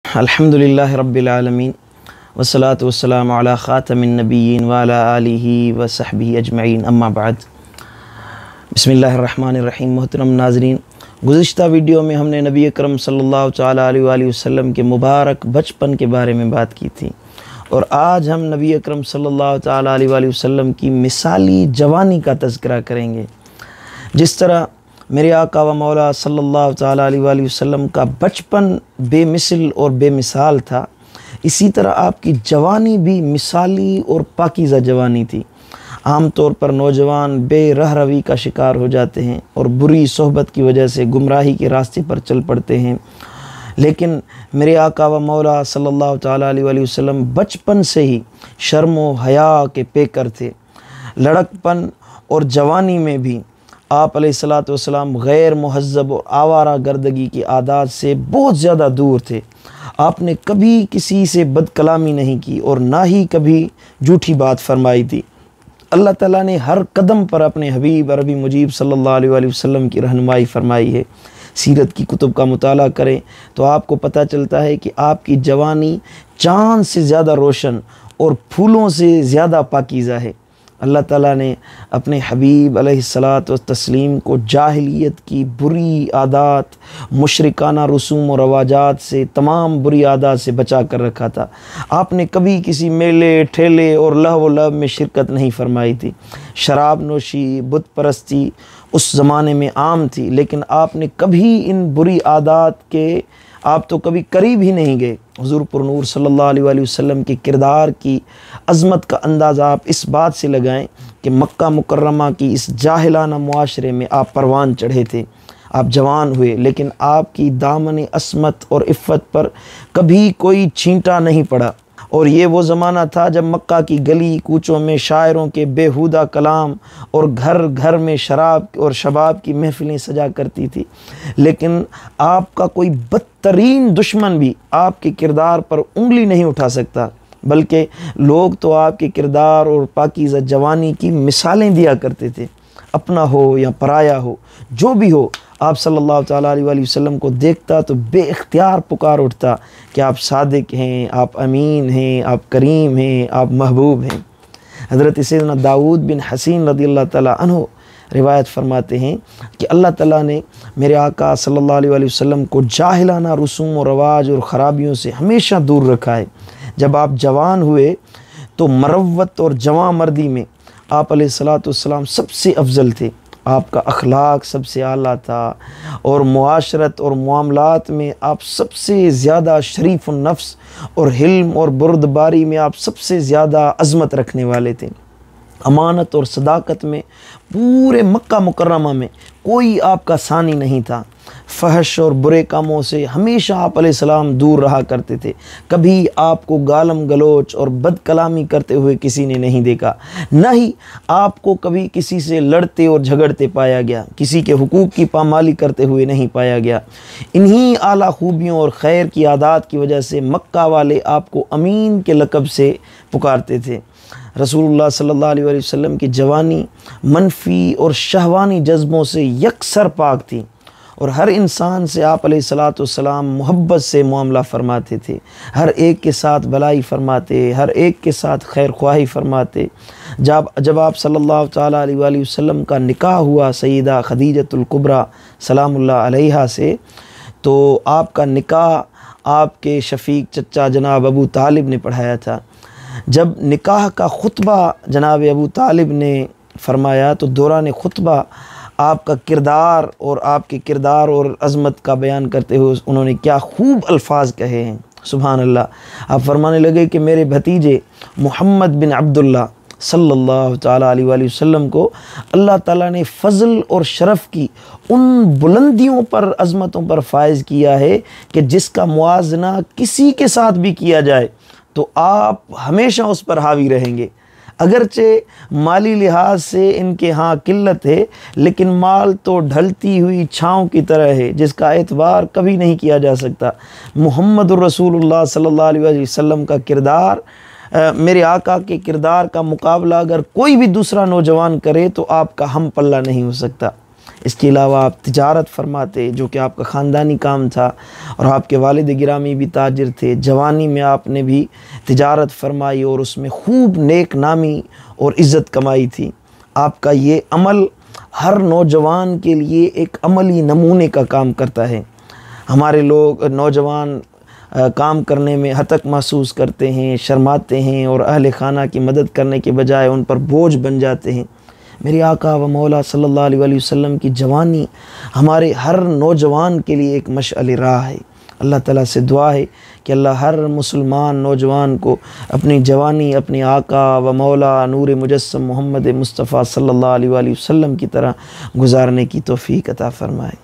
अल्हम्दुलिल्लाहि रब्बिल आलमीन वस्सलातु वस्सलामु अला ख़ातमिन नबिय्यीन व अला आलिहि व सहबिहि अजमईन अम्मा बाद। बिस्मिल्लाहिर रहमानिर रहीम। मोहतरम नाज़रीन, गुज़िश्ता वीडियो में हमने नबी अकरम सल्लल्लाहु तआला अलैहि वसल्लम के मुबारक बचपन के बारे में बात की थी और आज हम नबी अकरम सल्लल्लाहु तआला अलैहि वसल्लम की मिसाली जवानी का तज़किरा करेंगे। जिस तरह मेरे आका व मौला सल्लल्लाहु तआला अलैहि वसल्लम का बचपन बेमिसल और बेमिसाल था, इसी तरह आपकी जवानी भी मिसाली और पाकीज़ा जवानी थी। आम तौर पर नौजवान बेरह रवी का शिकार हो जाते हैं और बुरी सोहबत की वजह से गुमराही के रास्ते पर चल पड़ते हैं, लेकिन मेरे आका व मौला सल्लल्लाहु तआला अलैहि वसल्लम बचपन से ही शर्म व हया के पेकर थे। लड़कपन और जवानी में भी आप अलैहिस्सलातु वस्सलाम गैर मुहज़्ज़ब और आवारा गर्दगी की आदत से बहुत ज़्यादा दूर थे। आपने कभी किसी से बदकलामी नहीं की और ना ही कभी झूठी बात फरमाई थी। अल्लाह ताला ने हर कदम पर अपने हबीब अरबी मुजीब सल्लल्लाहु अलैहि वसल्लम की रहनुमाई फरमाई है। सीरत की कुतुब का मुताला करें तो आपको पता चलता है कि आपकी जवानी चाँद से ज़्यादा रोशन और फूलों से ज़्यादा पाकीज़ा है। अल्लाह ताला ने अपने हबीब अलैहिस्सलातु वस्सलाम को जाहिलियत की बुरी आदत, मुशरिकाना रसूम और रवाजात से, तमाम बुरी आदत से बचा कर रखा था। आपने कभी किसी मेले ठेले और लहव व लब में शिरकत नहीं फरमाई थी। शराब नोशी, बुत परस्ती उस ज़माने में आम थी, लेकिन आपने कभी इन बुरी आदत के आप तो कभी करीब ही नहीं गए। हुज़ूर पुरनूर सल्लल्लाहु अलैहि वसल्लम के किरदार की अज़मत का अंदाज़ा आप इस बात से लगाएं कि मक्का मुकर्रमा की इस जाहिलाना मुआशरे में आप परवान चढ़े थे। आप जवान हुए, लेकिन आपकी दामन अस्मत और इफ़्फ़त पर कभी कोई छींटा नहीं पड़ा। और ये वो ज़माना था जब मक्का की गली कूचों में शायरों के बेहुदा कलाम और घर घर में शराब और शबाब की महफ़िलें सजा करती थी, लेकिन आपका कोई बदतरीन दुश्मन भी आपके किरदार पर उंगली नहीं उठा सकता, बल्कि लोग तो आपके किरदार और पाकीज़ा जवानी की मिसालें दिया करते थे। अपना हो या पराया हो, जो भी हो, आप सल्लल्लाहु तआला अलैहि वसल्लम को देखता तो बेइख्तियार पुकार उठता कि आप सादिक हैं, आप अमीन हैं, आप करीम हैं, आप महबूब हैं। हज़रत सैयदना दाऊद बिन हसीन रज़ियल्लाहु तआला अन्हु रिवायत फरमाते हैं कि अल्लाह ताला ने मेरे आका सल्लल्लाहु अलैहि वसल्लम को जाहिलाना रसूम और रवाज और ख़राबियों से हमेशा दूर रखा है। जब आप जवान हुए तो मरवत और जवां मर्दी में आप अलैहिस्सलातु वस्सलाम सबसे अफजल थे। आपका अखलाक सबसे आला था और मुआशरत और मामलात में आप सबसे ज़्यादा शरीफ नफ्स और हिल्म और बुर्दबारी में आप सबसे ज़्यादा अज़मत रखने वाले थे। अमानत और सदाकत में पूरे मक्का मुकर्रमा में कोई आपका सानी नहीं था। फहश और बुरे कामों से हमेशा आप अलैहिस्सलाम दूर रहा करते थे। कभी आपको गालम गलोच और बदकलामी करते हुए किसी ने नहीं देखा, न ही आपको कभी किसी से लड़ते और झगड़ते पाया गया, किसी के हुकूक की पामाली करते हुए नहीं पाया गया। इन्हीं आला खूबियों और खैर की आदत की वजह से मक्का वाले आपको अमीन के लक़ब से पुकारते थे। रसूलुल्लाह सल्लल्लाहु अलैहि वसल्लम की जवानी मनफी और शहवानी जज्बों से यकसर पाक थी और हर इंसान से आप अलैहिस्सलातु वस्सलाम मोहब्बत से मामला फरमाते थे। हर एक के साथ भलाई फरमाते, हर एक के साथ खैर ख्वाही फरमाते। जब आप सल्लल्लाहु तआला अलैहि वसल्लम का निकाह हुआ सईदा खदीजतुल कुबरा सलामुल्लाह अलैहा से, तो आपका निकाह आपके शफ़ीक चचा जनाब अबू तालिब ने पढ़ाया था। जब निकाह का खुतबा जनाब अबू तालिब ने फरमाया तो दौरान खुतबा आपका किरदार और आपके किरदार और अज़मत का बयान करते हुए उन्होंने क्या खूब अल्फाज कहे हैं, सुभान अल्लाह। आप फरमाने लगे कि मेरे भतीजे मोहम्मद बिन अब्दुल्ला सल्लल्लाहु तआला अलैहि वसल्लम को अल्लाह ताला ने फ़ज़ल और शरफ़ की उन बुलंदियों पर, अज़मतों पर फायज़ किया है कि जिसका मुआजना किसी के साथ भी किया जाए तो आप हमेशा उस पर हावी रहेंगे। अगरचे माली लिहाज से इनके यहाँ किल्लत है, लेकिन माल तो ढलती हुई छाँव की तरह है जिसका एतबार कभी नहीं किया जा सकता। मुहम्मदुर रसूलुल्लाह सल्लल्लाहु अलैहि वसल्लम का किरदार, मेरे आका के किरदार का मुकाबला अगर कोई भी दूसरा नौजवान करे तो आपका हम पल्ला नहीं हो सकता। इसके अलावा आप तिजारत फरमाते, जो कि आपका ख़ानदानी काम था, और आपके वालिद गिरामी भी ताजिर थे। जवानी में आपने भी तिजारत फरमाई और उसमें खूब नेक नामी और इज़्ज़त कमाई थी। आपका ये अमल हर नौजवान के लिए एक अमली नमूने का काम करता है। हमारे लोग नौजवान काम करने में हतक महसूस करते हैं, शर्माते हैं और अहले खाना की मदद करने के बजाय उन पर बोझ बन जाते हैं। मेरे आका व मौला सल्लल्लाहु अलैहि वसल्लम की जवानी हमारे हर नौजवान के लिए एक मशअल राह है। अल्लाह ताला से दुआ है कि अल्लाह हर मुसलमान नौजवान को अपनी जवानी अपने आका व मौला नूर मुजस्सम मोहम्मद मुस्तफ़ा सल्लल्लाहु अलैहि वसल्लम की तरह गुजारने की तौफीक अता फ़रमाए।